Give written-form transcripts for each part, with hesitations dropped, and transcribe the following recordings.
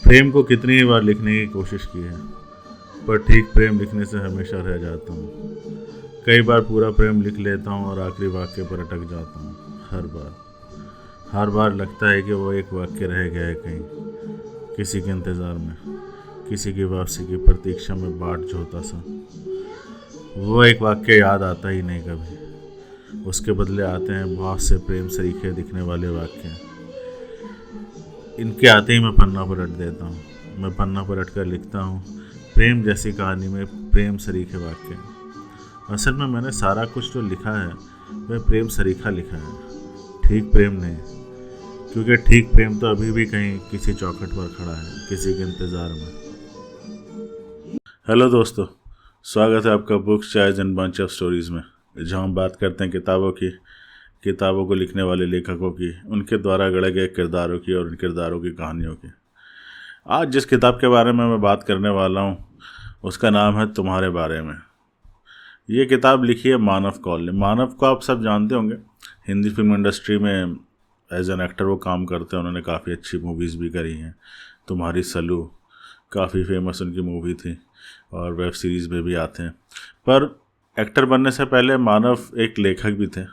प्रेम को कितनी ही बार लिखने की कोशिश की है, पर ठीक प्रेम लिखने से हमेशा रह जाता हूँ। कई बार पूरा प्रेम लिख लेता हूँ और आखिरी वाक्य पर अटक जाता हूँ। हर बार लगता है कि वो एक वाक्य रह गया है कहीं, किसी के इंतज़ार में, किसी की वापसी की प्रतीक्षा में बाट जोता सा। वो एक वाक्य याद आता ही नहीं कभी, उसके बदले आते हैं बहुत से प्रेम सरीखे दिखने वाले वाक्य। इनके आते ही मैं पन्ना पलट देता हूँ। मैं पन्ना पलट कर लिखता हूँ प्रेम जैसी कहानी में प्रेम सरीखे वाक्य। असल में मैंने सारा कुछ जो लिखा है वह प्रेम सरीखा लिखा है, ठीक प्रेम नहीं, क्योंकि ठीक प्रेम तो अभी भी कहीं किसी चौखट पर खड़ा है, किसी के इंतज़ार में। हेलो दोस्तों, स्वागत है आपका books chais and bunch of stories में, जहाँ हम बात करते हैं किताबों को लिखने वाले लेखकों की, उनके द्वारा गढ़े गए किरदारों की और उन किरदारों की कहानियों की। आज जिस किताब के बारे में मैं बात करने वाला हूँ उसका नाम है तुम्हारे बारे में। ये किताब लिखी है मानव कौल ने। मानव को आप सब जानते होंगे, हिंदी फिल्म इंडस्ट्री में एज एन एक्टर वो काम करते हैं। उन्होंने काफ़ी अच्छी मूवीज़ भी करी हैं। तुम्हारी सलू काफ़ी फेमस उनकी मूवी थी और वेब सीरीज़ में भी आते हैं। पर एक्टर बनने से पहले मानव एक लेखक भी थे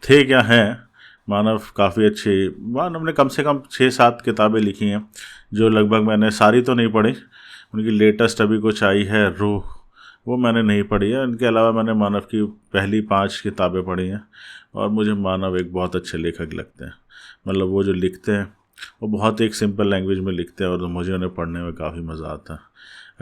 क्या हैं। मानव काफ़ी अच्छे, मानव ने कम से कम 6-7 किताबें लिखी हैं, जो लगभग मैंने सारी तो नहीं पढ़ी। उनकी लेटेस्ट अभी कुछ आई है रूह, वो मैंने नहीं पढ़ी है। इनके अलावा मैंने मानव की पहली 5 किताबें पढ़ी हैं और मुझे मानव एक बहुत अच्छे लेखक लगते हैं। मतलब वो जो लिखते हैं वो बहुत एक सिंपल लैंग्वेज में लिखते हैं और मुझे उन्हें पढ़ने में काफ़ी मज़ा आता है।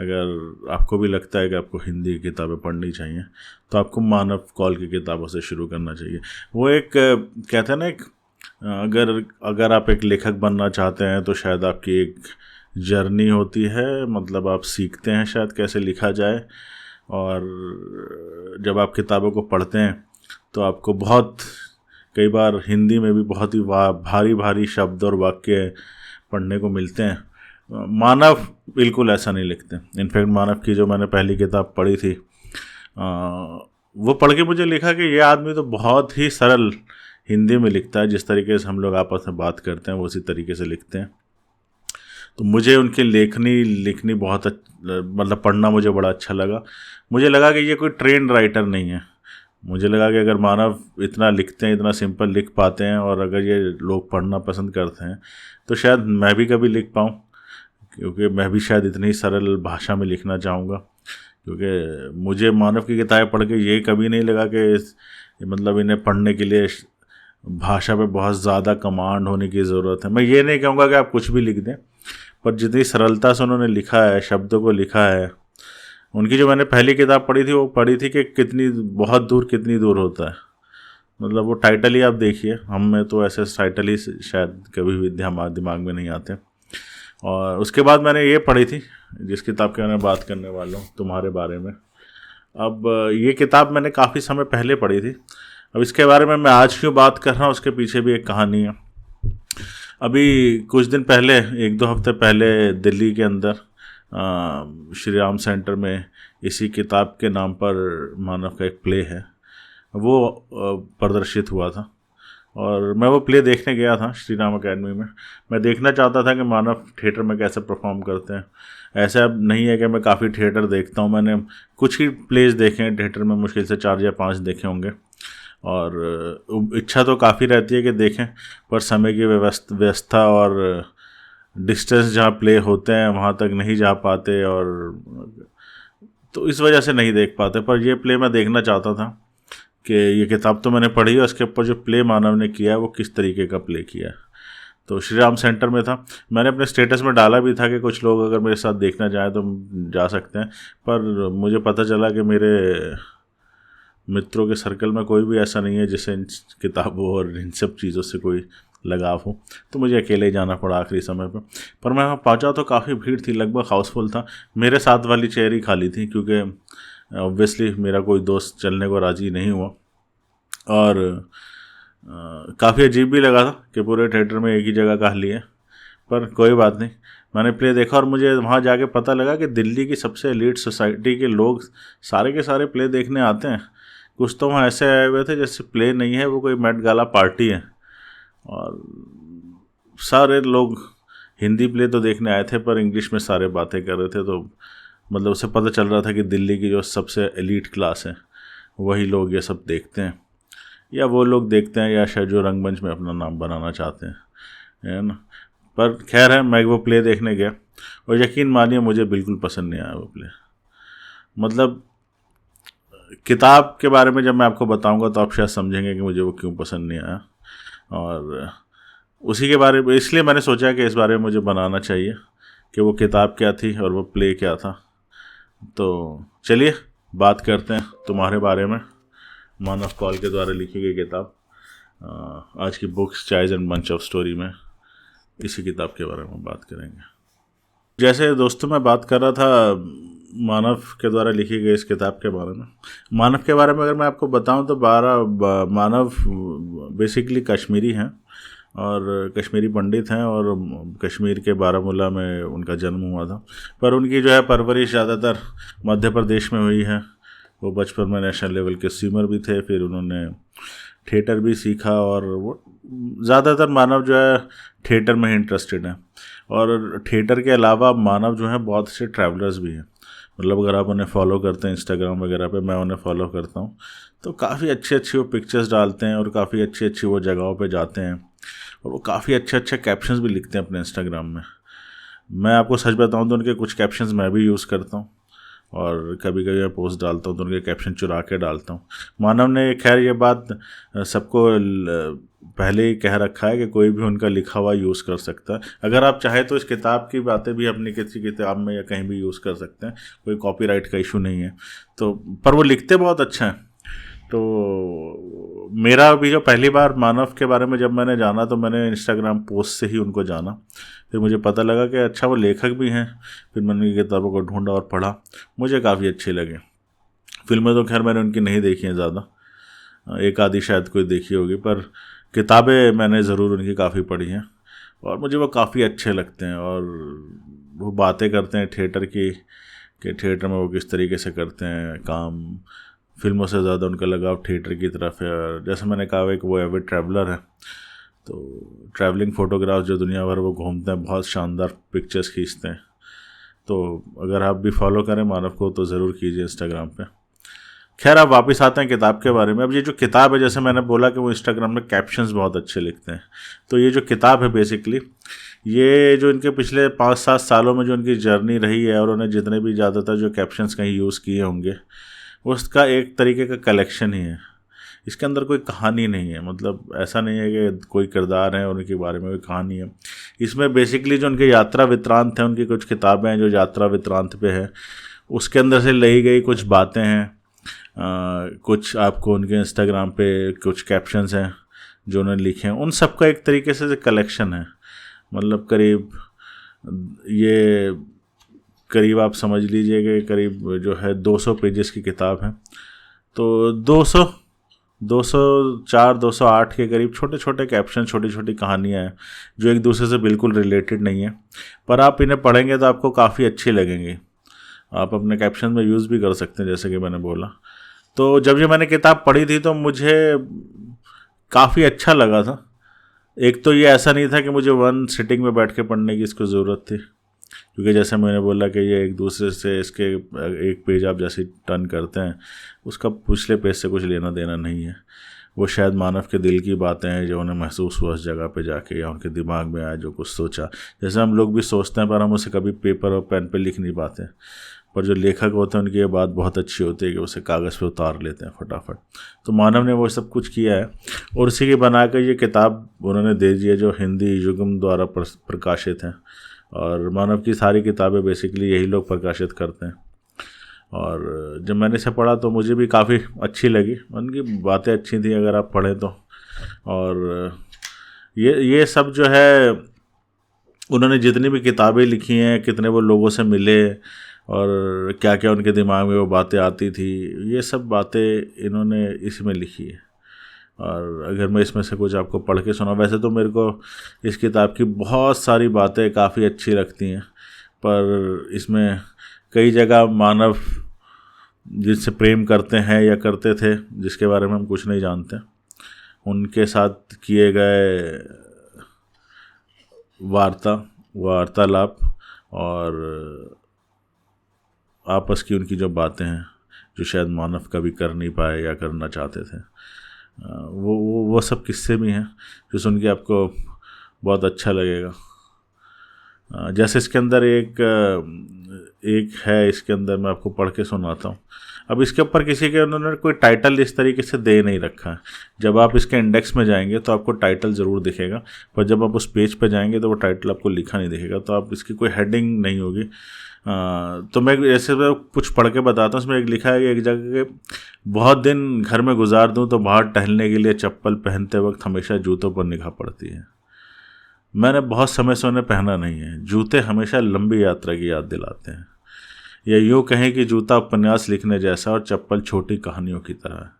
अगर आपको भी लगता है कि आपको हिंदी की किताबें पढ़नी चाहिए तो आपको मानव कौल की किताबों से शुरू करना चाहिए। वो एक कहते हैं ना, एक अगर आप एक लेखक बनना चाहते हैं तो शायद आपकी एक जर्नी होती है। मतलब आप सीखते हैं शायद कैसे लिखा जाए, और जब आप किताबों को पढ़ते हैं तो आपको कई बार हिंदी में भी बहुत ही भारी भारी शब्द और वाक्य पढ़ने को मिलते हैं। मानव बिल्कुल ऐसा नहीं लिखते। इनफैक्ट मानव की जो मैंने पहली किताब पढ़ी थी, वो पढ़ के मुझे लिखा कि ये आदमी तो बहुत ही सरल हिंदी में लिखता है। जिस तरीके से हम लोग आपस में बात करते हैं वो उसी तरीके से लिखते हैं। तो मुझे उनकी लिखनी बहुत मतलब पढ़ना मुझे बड़ा अच्छा लगा। मुझे लगा कि ये कोई ट्रेंड राइटर नहीं है। मुझे लगा कि अगर मानव इतना लिखते हैं, इतना सिंपल लिख पाते हैं, और अगर ये लोग पढ़ना पसंद करते हैं तो शायद मैं भी कभी लिख पाऊँ, क्योंकि मैं भी शायद इतनी सरल भाषा में लिखना चाहूँगा। क्योंकि मुझे मानव की किताबें पढ़ के ये कभी नहीं लगा कि मतलब इन्हें पढ़ने के लिए भाषा पे बहुत ज़्यादा कमांड होने की ज़रूरत है। मैं ये नहीं कहूँगा कि आप कुछ भी लिख दें, पर जितनी सरलता से उन्होंने लिखा है, शब्दों को लिखा है। उनकी जो मैंने पहली किताब पढ़ी थी वो पढ़ी थी कि कितनी दूर होता है। मतलब वो टाइटल ही आप देखिए, हम में तो ऐसे टाइटल ही शायद कभी भी दिमाग में नहीं आते। और उसके बाद मैंने ये पढ़ी थी जिस किताब की मैं बात करने वाला हूँ, तुम्हारे बारे में। अब ये किताब मैंने काफ़ी समय पहले पढ़ी थी। अब इसके बारे में मैं आज क्यों बात कर रहा हूँ, उसके पीछे भी एक कहानी है। अभी कुछ दिन पहले, 1-2 हफ्ते पहले, दिल्ली के अंदर श्री राम सेंटर में इसी किताब के नाम पर मानव का एक प्ले है, वो प्रदर्शित हुआ था। और मैं वो प्ले देखने गया था श्री राम अकेडमी में। मैं देखना चाहता था कि मानव थिएटर में कैसे परफॉर्म करते हैं। ऐसा अब नहीं है कि मैं काफ़ी थिएटर देखता हूँ, मैंने कुछ ही प्लेस देखे हैं थिएटर में, मुश्किल से 4 या 5 देखे होंगे। और इच्छा तो काफ़ी रहती है कि देखें, पर समय की व्यवस्था और डिस्टेंस जहाँ प्ले होते हैं वहाँ तक नहीं जा पाते, और तो इस वजह से नहीं देख पाते। पर ये प्ले मैं देखना चाहता था कि ये किताब तो मैंने पढ़ी है, उसके ऊपर जो प्ले मानव ने किया है वो किस तरीके का प्ले किया है। तो श्री राम सेंटर में था। मैंने अपने स्टेटस में डाला भी था कि कुछ लोग अगर मेरे साथ देखना चाहें तो जा सकते हैं। पर मुझे पता चला कि मेरे मित्रों के सर्कल में कोई भी ऐसा नहीं है जिसे इन किताबों और इन सब चीज़ों से कोई लगाव हो, तो मुझे अकेले ही जाना पड़ा आखिरी समय पर मैं वहाँ पहुँचा तो काफ़ी भीड़ थी, लगभग हाउसफुल था। मेरे साथ वाली चेयर ही खाली थी, क्योंकि ऑब्वियसली मेरा कोई दोस्त चलने को राज़ी नहीं हुआ। और काफ़ी अजीब भी लगा था कि पूरे थिएटर में एक ही जगह खाली है, पर कोई बात नहीं। मैंने प्ले देखा और मुझे वहाँ जाके पता लगा कि दिल्ली की सबसे एलीट सोसाइटी के लोग सारे के सारे प्ले देखने आते हैं। कुछ तो वहाँ ऐसे आए हुए थे जैसे प्ले नहीं है, वो कोई मेट गाला पार्टी है। और सारे लोग हिंदी प्ले तो देखने आए थे पर इंग्लिश में सारे बातें कर रहे थे, तो मतलब उसे पता चल रहा था कि दिल्ली की जो सबसे एलीट क्लास है वही लोग ये सब देखते हैं, या वो लोग देखते हैं या शायद जो रंगमंच में अपना नाम बनाना चाहते हैं, है ना। पर खैर है, मैं वो प्ले देखने गया और यकीन मानिए मुझे बिल्कुल पसंद नहीं आया वो प्ले। मतलब किताब के बारे में जब मैं आपको बताऊंगा तो आप शायद समझेंगे कि मुझे वो क्यों पसंद नहीं आया, और उसी के बारे में इसलिए मैंने सोचा कि इस बारे में मुझे बनाना चाहिए कि वो किताब क्या थी और वो प्ले क्या था। तो चलिए बात करते हैं तुम्हारे बारे में, मानव कौल के द्वारा लिखी गई किताब आज की books chais and bunch of story में इसी किताब के बारे में बात करेंगे। जैसे दोस्तों मैं बात कर रहा था मानव के द्वारा लिखी गई इस किताब के बारे में। मानव के बारे में अगर मैं आपको बताऊं तो मानव बेसिकली कश्मीरी हैं और कश्मीरी पंडित हैं, और कश्मीर के बारामूला में उनका जन्म हुआ था, पर उनकी जो है परवरिश ज़्यादातर मध्य प्रदेश में हुई है। वो बचपन में नेशनल लेवल के स्विमर भी थे, फिर उन्होंने थिएटर भी सीखा, और वो ज़्यादातर मानव जो है थिएटर में ही इंटरेस्टेड है। और थिएटर के अलावा मानव जो है बहुत से ट्रैवलर्स भी हैं। मतलब अगर आप उन्हें फॉलो करते हैं इंस्टाग्राम वगैरह पे, मैं उन्हें फॉलो करता हूँ, तो काफ़ी अच्छी अच्छी वो पिक्चर्स डालते हैं और काफ़ी अच्छी अच्छी वो जगहों पे जाते हैं, और वो काफ़ी अच्छे अच्छे कैप्शंस भी लिखते हैं अपने इंस्टाग्राम में। मैं आपको सच बताऊँ तो उनके कुछ कैप्शंस मैं भी यूज़ करता हूँ, और कभी कभी मैं पोस्ट डालता हूँ तो उनके कैप्शन चुरा के डालता हूँ। मानव ने खैर ये बात सबको पहले ही कह रखा है कि कोई भी उनका लिखा हुआ यूज़ कर सकता है। अगर आप चाहे तो इस किताब की बातें भी अपनी किसी किताब में या कहीं भी यूज़ कर सकते हैं, कोई कॉपीराइट का इशू नहीं है। तो पर वो लिखते बहुत अच्छा है। तो मेरा भी जो पहली बार मानव के बारे में जब मैंने जाना तो मैंने इंस्टाग्राम पोस्ट से ही उनको जाना, फिर मुझे पता लगा कि अच्छा वो लेखक भी हैं। फिर मैंने उनकी किताबों को ढूंढा और पढ़ा, मुझे काफ़ी अच्छे लगे। फिल्में तो खैर मैंने उनकी नहीं देखी हैं ज़्यादा, एक आधी शायद कोई देखी होगी, पर किताबें मैंने ज़रूर उनकी काफ़ी पढ़ी हैं और मुझे वो काफ़ी अच्छे लगते हैं। और वो बातें करते हैं थिएटर की, कि थिएटर में वो किस तरीके से करते हैं काम। फिल्मों से ज़्यादा उनका लगाव थिएटर की तरफ है। और जैसे मैंने कहा कि वो एविड ट्रैवलर है, तो ट्रैवलिंग फ़ोटोग्राफ जो दुनिया भर वो घूमते हैं, बहुत शानदार पिक्चर्स खींचते हैं। तो अगर आप भी फॉलो करें मानव को तो ज़रूर कीजिए इंस्टाग्राम पे। खैर आप वापस आते हैं किताब के बारे में। अब ये जो किताब है, जैसे मैंने बोला कि वो इंस्टाग्राम में कैप्शंस बहुत अच्छे लिखते हैं, तो ये जो किताब है बेसिकली ये जो इनके पिछले 5-7 सालों में जो उनकी जर्नी रही है और उन्हें जितने भी ज़्यादातर जो कैप्शंस कहीं यूज़ किए होंगे उसका एक तरीके का कलेक्शन ही है। इसके अंदर कोई कहानी नहीं है, मतलब ऐसा नहीं है कि कोई किरदार है उनके बारे में कोई कहानी है। इसमें बेसिकली जो उनके यात्रा वृत्तांत हैं, उनकी कुछ किताबें हैं जो यात्रा वृत्तांत पे है, उसके अंदर से ली गई कुछ बातें हैं। कुछ आपको उनके इंस्टाग्राम पे कुछ कैप्शंस हैं जो उन्होंने लिखे हैं, उन सब का एक तरीके से कलेक्शन है। मतलब करीब आप समझ लीजिए कि करीब जो है 200 पेजेस की किताब है। तो 208 के करीब छोटे छोटे कैप्शन, छोटी छोटी कहानियाँ हैं जो एक दूसरे से बिल्कुल रिलेटेड नहीं है, पर आप इन्हें पढ़ेंगे तो आपको काफ़ी अच्छी लगेंगी। आप अपने कैप्शन में यूज़ भी कर सकते हैं जैसे कि मैंने बोला। तो जब ये मैंने किताब पढ़ी थी तो मुझे काफ़ी अच्छा लगा था। एक तो ये ऐसा नहीं था कि मुझे वन सिटिंग में बैठ के पढ़ने की इसको ज़रूरत थी, क्योंकि जैसे मैंने बोला कि ये एक दूसरे से इसके एक पेज आप जैसे टर्न करते हैं उसका पिछले पेज से कुछ लेना देना नहीं है। वो शायद मानव के दिल की बातें हैं जो उन्हें महसूस हुआ उस जगह पे जाके, या उनके दिमाग में आया जो कुछ सोचा। जैसे हम लोग भी सोचते हैं पर हम उसे कभी पेपर और पेन पे लिख नहीं पाते, पर जो लेखक होते हैं उनकी ये बात बहुत अच्छी होती है कि उसे कागज़ पे उतार लेते हैं फटाफट। तो मानव ने वो सब कुछ किया है और उसी की बनाकर ये किताब उन्होंने दे दी है जो हिंदी युगम द्वारा प्रकाशित है। और मानव की सारी किताबें बेसिकली यही लोग प्रकाशित करते हैं। और जब मैंने इसे पढ़ा तो मुझे भी काफ़ी अच्छी लगी, उनकी बातें अच्छी थी अगर आप पढ़ें तो। और ये सब जो है उन्होंने जितनी भी किताबें लिखी हैं, कितने वो लोगों से मिले और क्या क्या उनके दिमाग में वो बातें आती थी, ये सब बातें इन्होंने इसमें लिखी है। और अगर मैं इसमें से कुछ आपको पढ़ के सुना, वैसे तो मेरे को इस किताब की बहुत सारी बातें काफ़ी अच्छी लगती हैं, पर इसमें कई जगह मानव जिनसे प्रेम करते हैं या करते थे, जिसके बारे में हम कुछ नहीं जानते, उनके साथ किए गए वार्ता वार्तालाप और आपस की उनकी जो बातें हैं जो शायद मानव कभी कर नहीं पाए या करना चाहते थे, वो सब किस्से भी हैं जो सुन के आपको बहुत अच्छा लगेगा। जैसे इसके अंदर एक है, इसके अंदर मैं आपको पढ़ के सुनाता हूँ। अब इसके ऊपर किसी के उन्होंने कोई टाइटल इस तरीके से दे नहीं रखा है। जब आप इसके इंडेक्स में जाएंगे तो आपको टाइटल ज़रूर दिखेगा, पर जब आप उस पेज पे जाएंगे तो वो टाइटल आपको लिखा नहीं दिखेगा, तो आप इसकी कोई हेडिंग नहीं होगी। तो मैं ऐसे कुछ पढ़ के बताता हूँ। उसमें एक लिखा है कि एक जगह के बहुत दिन घर में गुजार दूँ तो बाहर टहलने के लिए चप्पल पहनते वक्त हमेशा जूतों पर निगाह पड़ती है। मैंने बहुत समय से उन्हें पहना नहीं है। जूते हमेशा लंबी यात्रा की याद दिलाते हैं, या यूँ कहें कि जूता उपन्यास लिखने जैसा और चप्पल छोटी कहानियों की तरह है,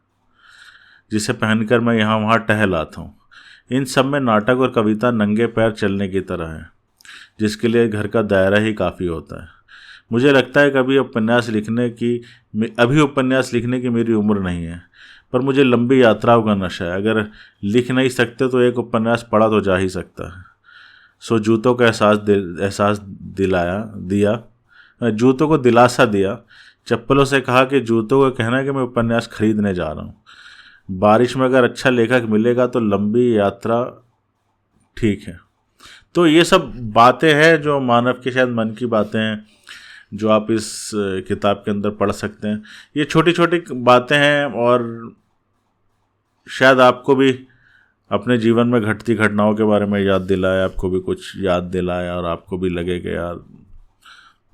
जिसे पहनकर मैं यहाँ वहाँ टहल आता हूँ। इन सब में नाटक और कविता नंगे पैर चलने की तरह है, जिसके लिए घर का दायरा ही काफ़ी होता है। मुझे लगता है कि अभी उपन्यास लिखने की मेरी उम्र नहीं है, पर मुझे लंबी यात्राओं का नशा है। अगर लिख नहीं सकते तो एक उपन्यास पढ़ा तो जा ही सकता है। सो जूतों का जूतों को दिलासा दिया। चप्पलों से कहा कि जूतों को कहना है कि मैं उपन्यास खरीदने जा रहा हूँ। बारिश में अगर अच्छा लेखक मिलेगा तो लंबी यात्रा ठीक है। तो ये सब बातें हैं जो मानव के शायद मन की बातें हैं, जो आप इस किताब के अंदर पढ़ सकते हैं। ये छोटी छोटी बातें हैं और शायद आपको भी अपने जीवन में घटती घटनाओं के बारे में याद दिलाए, आपको भी कुछ याद दिलाए और आपको भी लगे कि यार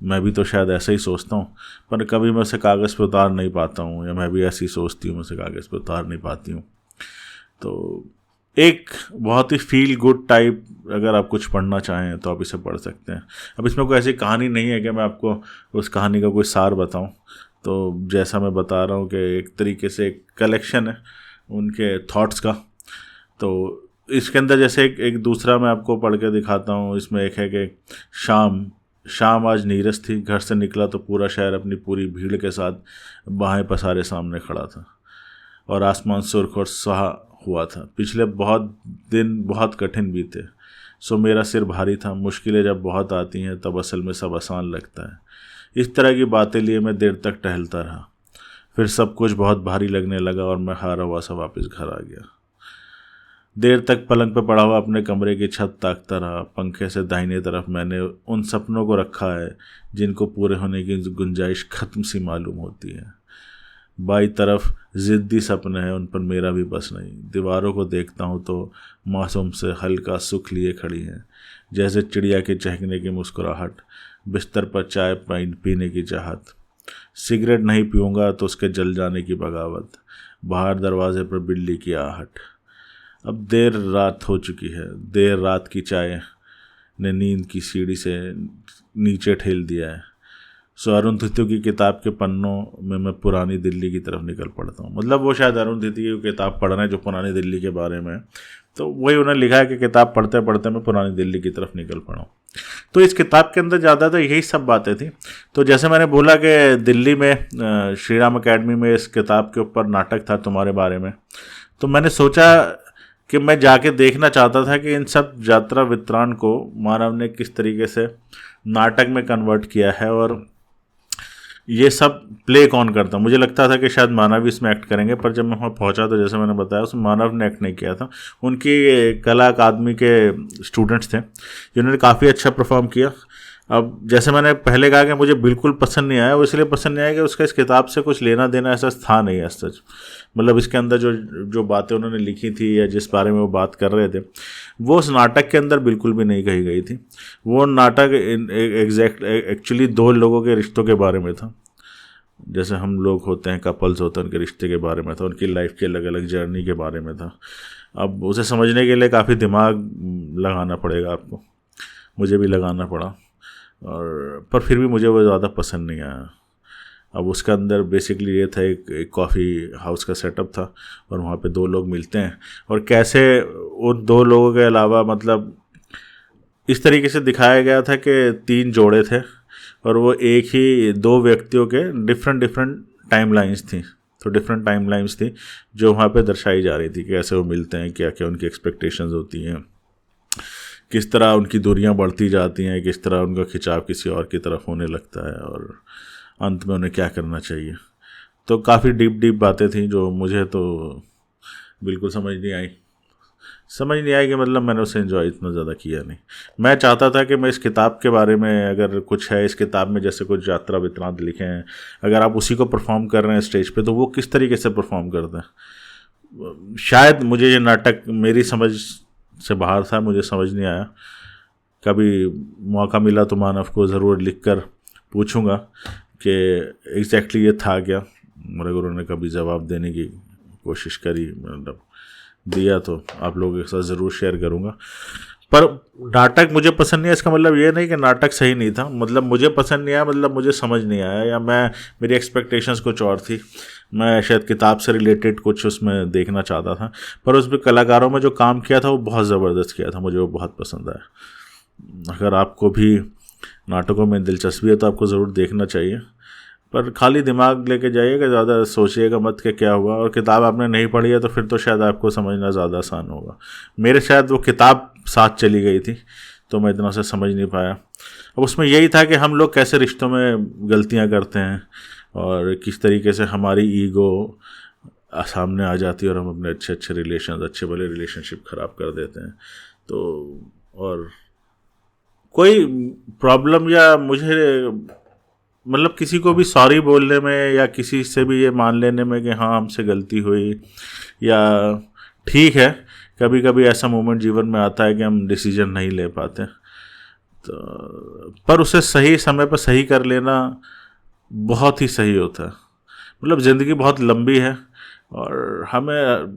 मैं भी तो शायद ऐसा ही सोचता हूँ, पर कभी मैं उसे कागज़ पे उतार नहीं पाता हूँ, या मैं भी ऐसी सोचती हूँ, मैं उसे कागज़ पे उतार नहीं पाती हूँ। तो एक बहुत ही फील गुड टाइप, अगर आप कुछ पढ़ना चाहें तो आप इसे पढ़ सकते हैं। अब इसमें कोई ऐसी कहानी नहीं है कि मैं आपको उस कहानी का कोई सार बताऊं। तो जैसा मैं बता रहा हूं कि एक तरीके से एक कलेक्शन है उनके थॉट्स का। तो इसके अंदर जैसे एक दूसरा मैं आपको पढ़ के दिखाता हूं। इसमें एक है कि शाम आज नीरस थी। घर से निकला तो पूरा शहर अपनी पूरी भीड़ के साथ बाहें पसारे सामने खड़ा था और आसमान सुर्ख और सुहा हुआ था। पिछले बहुत दिन बहुत कठिन बीते, सो मेरा सिर भारी था। मुश्किलें जब बहुत आती हैं तब असल में सब आसान लगता है। इस तरह की बातें लिए मैं देर तक टहलता रहा। फिर सब कुछ बहुत भारी लगने लगा और मैं हारा हुआ सा वापस घर आ गया। देर तक पलंग पर पड़ा हुआ अपने कमरे की छत ताकता रहा। पंखे से दाहिने तरफ मैंने उन सपनों को रखा है जिनको पूरे होने की गुंजाइश खत्म सी मालूम होती है। बाई तरफ ज़िद्दी सपने हैं, उन पर मेरा भी बस नहीं। दीवारों को देखता हूँ तो मासूम से हल्का सुख लिए खड़ी हैं, जैसे चिड़िया के चहकने की मुस्कुराहट, बिस्तर पर चाय पीने की चाहत। सिगरेट नहीं पीऊँगा तो उसके जल जाने की बगावत। बाहर दरवाजे पर बिल्ली की आहट। अब देर रात हो चुकी है। देर रात की चाय ने नींद की सीढ़ी से नीचे ठेल दिया है। सो अरुंधति की किताब के पन्नों में मैं पुरानी दिल्ली की तरफ निकल पड़ता हूँ। मतलब वो शायद अरुंधति की किताब पढ़ रहे हैं जो पुरानी दिल्ली के बारे में, तो वही उन्होंने लिखा है कि किताब पढ़ते पढ़ते मैं पुरानी दिल्ली की तरफ निकल पड़ा हूँ। तो इस किताब के अंदर ज़्यादातर यही सब बातें थी। तो जैसे मैंने बोला कि दिल्ली में श्री राम अकेडमी में इस किताब के ऊपर नाटक था तुम्हारे बारे में, तो मैंने सोचा कि मैं जाके देखना चाहता था कि इन सब यात्रा वितरण को मानव ने किस तरीके से नाटक में कन्वर्ट किया है और ये सब प्ले कौन करता। मुझे लगता था कि शायद मानव इसमें एक्ट करेंगे, पर जब मैं वहाँ पहुँचा तो जैसे मैंने बताया उसमें मानव ने एक्ट नहीं किया था। उनकी कला अकादमी के स्टूडेंट्स थे जिन्होंने काफ़ी अच्छा परफॉर्म किया। अब जैसे मैंने पहले कहा कि मुझे बिल्कुल पसंद नहीं आया, वो इसलिए पसंद नहीं आया कि उसका इस किताब से कुछ लेना देना ऐसा था नहीं है सच। मतलब इसके अंदर जो बातें उन्होंने लिखी थी या जिस बारे में वो बात कर रहे थे वो उस नाटक के अंदर बिल्कुल भी नहीं कही गई थी। वो नाटक एक्चुअली दो लोगों के रिश्तों के बारे में था। जैसे हम लोग होते हैं, कपल्स होते हैं, उनके रिश्ते के बारे में था, उनकी लाइफ की अलग अलग जर्नी के बारे में था। अब उसे समझने के लिए काफ़ी दिमाग लगाना पड़ेगा आपको, मुझे भी लगाना पड़ा, और पर फिर भी मुझे वो ज़्यादा पसंद नहीं आया। अब उसके अंदर बेसिकली ये था एक कॉफ़ी हाउस का सेटअप था और वहाँ पे दो लोग मिलते हैं और कैसे उन दो लोगों के अलावा मतलब इस तरीके से दिखाया गया था कि तीन जोड़े थे और वो एक ही दो व्यक्तियों के डिफरेंट टाइमलाइंस थी। तो डिफरेंट टाइमलाइंस थी जो वहाँ पे दर्शाई जा रही थी कि कैसे वो मिलते हैं, क्या क्या उनकी एक्सपेक्टेशंस होती हैं, किस तरह उनकी दूरियां बढ़ती जाती हैं, किस तरह उनका खिंचाव किसी और की तरफ होने लगता है और अंत में उन्हें क्या करना चाहिए। तो काफ़ी डीप डीप बातें थी जो मुझे तो बिल्कुल समझ नहीं आई कि मतलब मैंने उसे एंजॉय इतना ज़्यादा किया नहीं। मैं चाहता था कि मैं इस किताब के बारे में, अगर कुछ है इस किताब में जैसे कुछ यात्रा वृत्तांत लिखे हैं, अगर आप उसी को परफॉर्म कर रहे हैं स्टेज पे तो वो किस तरीके से परफॉर्म करते हैं। शायद मुझे ये नाटक मेरी समझ से बाहर था, मुझे समझ नहीं आया। कभी मौका मिला तो मानव को ज़रूर लिख कर पूछूँगा कि एग्जैक्टली ये था क्या, मेरे गुरु ने कभी जवाब देने की कोशिश करी, मतलब दिया तो आप लोगों के साथ ज़रूर शेयर करूँगा। पर नाटक मुझे पसंद नहीं है इसका मतलब ये नहीं कि नाटक सही नहीं था, मतलब मुझे पसंद नहीं आया, मतलब मुझे समझ नहीं आया, या मेरी एक्सपेक्टेशंस कुछ और थी। मैं शायद किताब से रिलेटेड कुछ उसमें देखना चाहता था, पर उसमें कलाकारों में जो काम किया था वो बहुत ज़बरदस्त किया था, मुझे वो बहुत पसंद आया। अगर आपको भी नाटकों में दिलचस्पी है तो आपको ज़रूर देखना चाहिए, पर खाली दिमाग लेके जाइएगा, ज़्यादा सोचिएगा मत कि क्या हुआ। और किताब आपने नहीं पढ़ी है तो फिर तो शायद आपको समझना ज़्यादा आसान होगा। मेरे शायद वो किताब साथ चली गई थी तो मैं इतना से समझ नहीं पाया। अब उसमें यही था कि हम लोग कैसे रिश्तों में गलतियां करते हैं और किस तरीके से हमारी ईगो सामने आ जाती है और हम अपने अच्छे भले रिलेशनशिप ख़राब कर देते हैं। तो और कोई प्रॉब्लम या मुझे मतलब किसी को भी सॉरी बोलने में या किसी से भी ये मान लेने में कि हाँ हमसे गलती हुई, या ठीक है कभी कभी ऐसा मोमेंट जीवन में आता है कि हम डिसीजन नहीं ले पाते, तो पर उसे सही समय पर सही कर लेना बहुत ही सही होता है। मतलब ज़िंदगी बहुत लंबी है और हमें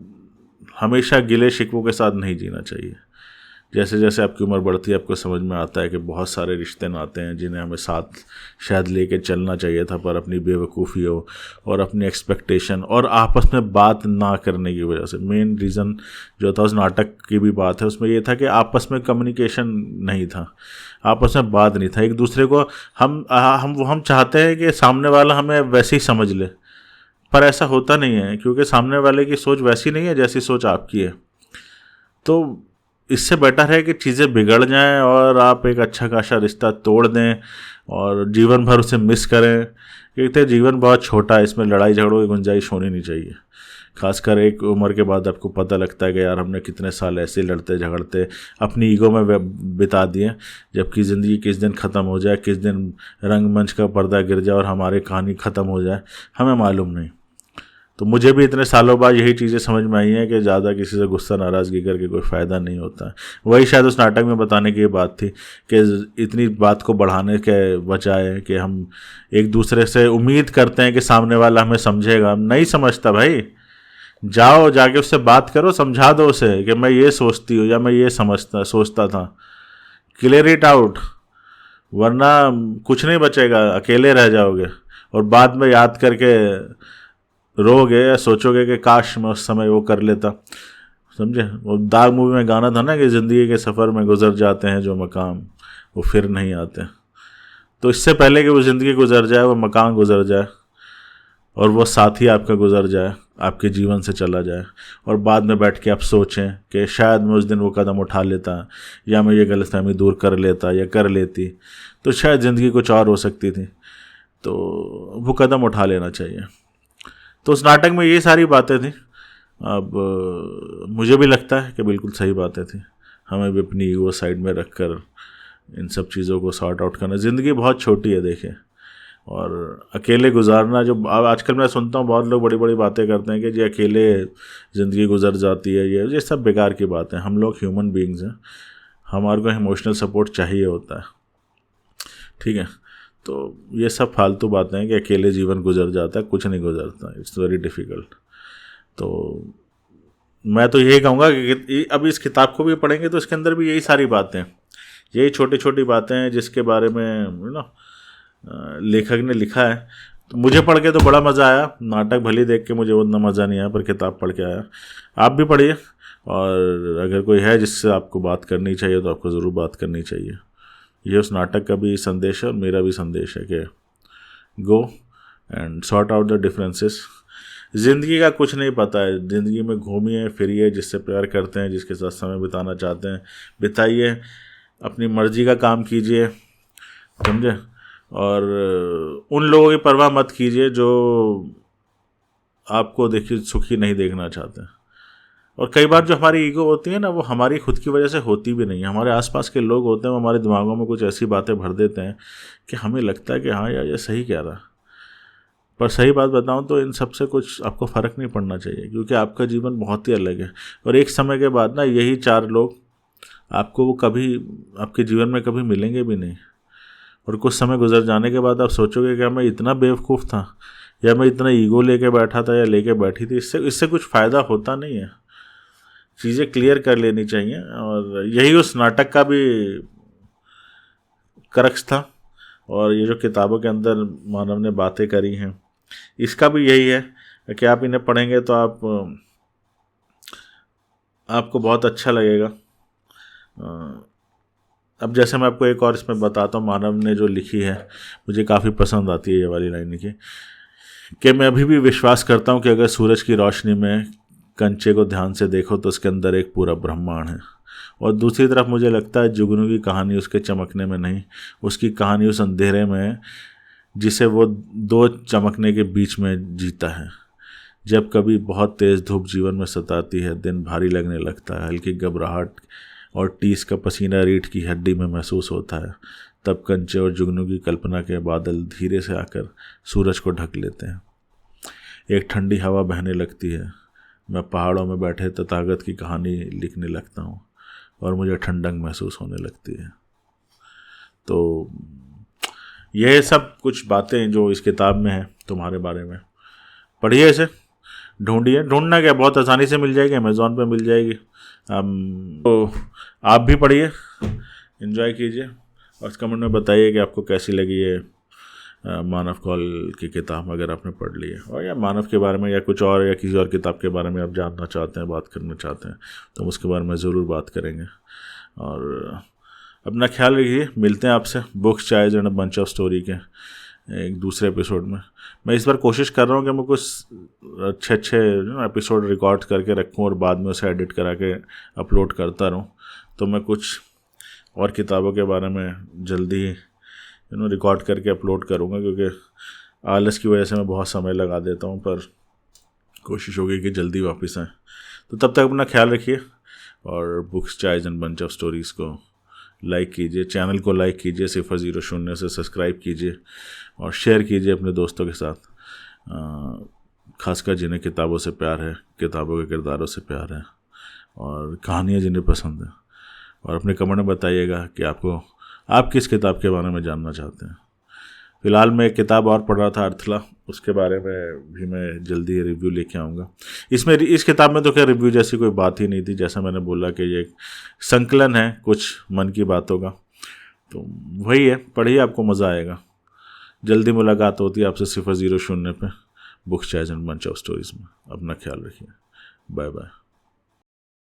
हमेशा गिले शिकवों के साथ नहीं जीना चाहिए। जैसे जैसे आपकी उम्र बढ़ती है आपको समझ में आता है कि बहुत सारे रिश्ते नाते हैं जिन्हें हमें साथ शायद लेके चलना चाहिए था, पर अपनी बेवकूफ़ियों और अपनी एक्सपेक्टेशन और आपस में बात ना करने की वजह से, मेन रीज़न जो था उस नाटक की भी बात है उसमें ये था कि आपस में कम्युनिकेशन नहीं था, आपस में बात नहीं था एक दूसरे को। हम चाहते हैं कि सामने वाला हमें वैसे ही समझ ले, पर ऐसा होता नहीं है क्योंकि सामने वाले की सोच वैसी नहीं है जैसी सोच आपकी है। तो इससे बेटर है कि चीज़ें बिगड़ जाएं और आप एक अच्छा खासा रिश्ता तोड़ दें और जीवन भर उसे मिस करें, क्योंकि जीवन बहुत छोटा है, इसमें लड़ाई झगड़ों की गुंजाइश होनी नहीं चाहिए। खासकर एक उम्र के बाद आपको पता लगता है कि यार हमने कितने साल ऐसे लड़ते झगड़ते अपनी ईगो में बिता दिए, जबकि ज़िंदगी किस दिन ख़त्म हो जाए, किस दिन रंगमंच का पर्दा गिर जाए और हमारी कहानी ख़त्म हो जाए हमें मालूम नहीं। तो मुझे भी इतने सालों बाद यही चीज़ें समझ में आई हैं कि ज़्यादा किसी से गुस्सा नाराज़गी करके कोई फ़ायदा नहीं होता है। वही शायद उस नाटक में बताने की ये बात थी कि इतनी बात को बढ़ाने के बजाय कि हम एक दूसरे से उम्मीद करते हैं कि सामने वाला हमें समझेगा, नहीं समझता भाई। जाओ जाके उससे बात करो, समझा दो उसे कि मैं ये सोचती हूँ या मैं ये सोचता था, क्लियर इट आउट, वरना कुछ नहीं बचेगा, अकेले रह जाओगे और बाद में याद करके रोगे या सोचोगे कि काश मैं उस समय वो कर लेता। समझे, वो दाग मूवी में गाना था ना कि ज़िंदगी के सफ़र में गुजर जाते हैं जो मकाम वो फिर नहीं आते। तो इससे पहले कि वो ज़िंदगी गुजर जाए, वो मकान गुजर जाए और वो साथी आपका गुजर जाए, आपके जीवन से चला जाए, और बाद में बैठ के आप सोचें कि शायद मैं उस दिन वो कदम उठा लेता या मैं ये गलतफहमी दूर कर लेता या कर लेती तो शायद ज़िंदगी कुछ और हो सकती थी। तो वो कदम उठा लेना चाहिए। तो उस नाटक में ये सारी बातें थी। अब मुझे भी लगता है कि बिल्कुल सही बातें थी। हमें भी अपनी ईगो साइड में रखकर इन सब चीज़ों को सॉर्ट आउट करना। ज़िंदगी बहुत छोटी है देखिए, और अकेले गुजारना, जो आजकल मैं सुनता हूँ बहुत लोग बड़ी बड़ी बातें करते हैं कि जी अकेले ज़िंदगी गुजर जाती है, ये सब बेकार की बात है। हम लोग ह्यूमन बीइंग्स हैं, हमारे को इमोशनल सपोर्ट चाहिए होता है, ठीक है। तो ये सब फालतू बातें हैं कि अकेले जीवन गुजर जाता है, कुछ नहीं गुजरता, इट्स वेरी डिफ़िकल्ट। तो मैं तो यही कहूँगा कि अब इस किताब को भी पढ़ेंगे तो इसके अंदर भी यही सारी बातें, यही छोटी छोटी बातें हैं जिसके बारे में लेखक ने लिखा है। तो मुझे पढ़ के तो बड़ा मज़ा आया। नाटक भले देख के मुझे उतना मज़ा नहीं आया, पर किताब पढ़ के आया। आप भी पढ़िए, और अगर कोई है जिससे आपको बात करनी चाहिए तो आपको ज़रूर बात करनी चाहिए। ये उस नाटक का भी संदेश है और मेरा भी संदेश है कि go and sort out the differences ज़िंदगी का कुछ नहीं पता है। ज़िंदगी में घूमिए फिरिए, जिससे प्यार करते हैं, जिसके साथ समय बिताना चाहते हैं बिताइए, अपनी मर्जी का काम कीजिए, समझे। और उन लोगों की परवाह मत कीजिए जो आपको देखिए सुखी नहीं देखना चाहते। और कई बार जो हमारी ईगो होती है ना, वो हमारी खुद की वजह से होती भी नहीं है। हमारे आसपास के लोग होते हैं, वो हमारे दिमागों में कुछ ऐसी बातें भर देते हैं कि हमें लगता है कि हाँ यार ये सही कह रहा। पर सही बात बताऊं तो इन सब से कुछ आपको फ़र्क नहीं पड़ना चाहिए, क्योंकि आपका जीवन बहुत ही अलग है। और एक समय के बाद ना यही 4 लोग आपको वो कभी आपके जीवन में कभी मिलेंगे भी नहीं। और कुछ समय गुजर जाने के बाद आप सोचोगे कि मैं इतना बेवकूफ़ था, या मैं इतना ईगो लेके बैठा था या लेके बैठी थी। इससे कुछ फ़ायदा होता नहीं है। चीज़ें क्लियर कर लेनी चाहिए। और यही उस नाटक का भी क्रक्स था। और ये जो किताबों के अंदर मानव ने बातें करी हैं, इसका भी यही है कि आप इन्हें पढ़ेंगे तो आपको बहुत अच्छा लगेगा। अब जैसे मैं आपको एक और इसमें बताता हूँ, मानव ने जो लिखी है मुझे काफ़ी पसंद आती है ये वाली लाइन लिखी, कि मैं अभी भी विश्वास करता हूँ कि अगर सूरज की रोशनी में कंचे को ध्यान से देखो तो उसके अंदर एक पूरा ब्रह्मांड है। और दूसरी तरफ मुझे लगता है जुगनू की कहानी उसके चमकने में नहीं, उसकी कहानी उस अंधेरे में जिसे वो 2 चमकने के बीच में जीता है। जब कभी बहुत तेज़ धूप जीवन में सताती है, दिन भारी लगने लगता है, हल्की घबराहट और टीस का पसीना रीढ़ की हड्डी में महसूस होता है, तब कंचे और जुगनू की कल्पना के बादल धीरे से आकर सूरज को ढक लेते हैं। एक ठंडी हवा बहने लगती है, मैं पहाड़ों में बैठे तथागत की कहानी लिखने लगता हूँ और मुझे ठंडक महसूस होने लगती है। तो यह सब कुछ बातें जो इस किताब में है तुम्हारे बारे में, पढ़िए इसे, ढूंढिए। ढूंढना क्या, बहुत आसानी से मिल जाएगी, अमेज़ॉन पे मिल जाएगी। तो आप भी पढ़िए, एंजॉय कीजिए और कमेंट में बताइए कि आपको कैसी लगी ये मानव कौल की किताब, अगर आपने पढ़ ली है। और या मानव के बारे में या कुछ और या किसी और किताब के बारे में आप जानना चाहते हैं, बात करना चाहते हैं, तो हम उसके बारे में ज़रूर बात करेंगे। और अपना ख्याल रखिए। मिलते हैं आपसे books chais and a bunch of story के एक दूसरे एपिसोड में। मैं इस बार कोशिश कर रहा हूँ कि मैं कुछ अच्छे एपिसोड रिकॉर्ड करके रखूँ और बाद में उसे एडिट करा के अपलोड करता रहूँ। तो मैं कुछ और किताबों के बारे में जल्दी रिकॉर्ड करके अपलोड करूँगा, क्योंकि आलस की वजह से मैं बहुत समय लगा देता हूँ, पर कोशिश होगी कि जल्दी वापस आएँ। तो तब तक अपना ख्याल रखिए और books chais and bunch of stories को लाइक कीजिए, चैनल को लाइक कीजिए, 000 से सब्सक्राइब कीजिए और शेयर कीजिए अपने दोस्तों के साथ, खासकर जिन्हें किताबों से प्यार है, किताबों के किरदारों से प्यार है और कहानियाँ जिन्हें पसंद है। और अपने कमेंट में बताइएगा कि आप किस किताब के बारे में जानना चाहते हैं। फ़िलहाल मैं एक किताब और पढ़ रहा था, अर्थला, उसके बारे में भी मैं जल्दी रिव्यू लेके आऊँगा। इस किताब में तो क्या रिव्यू जैसी कोई बात ही नहीं थी, जैसा मैंने बोला कि ये एक संकलन है कुछ मन की बातों का। तो वही है, पढ़िए, आपको मज़ा आएगा। जल्दी मुलाकात होती है आपसे 000 पे books chais and bunch of stories में। अपना ख्याल रखिए। Bye bye.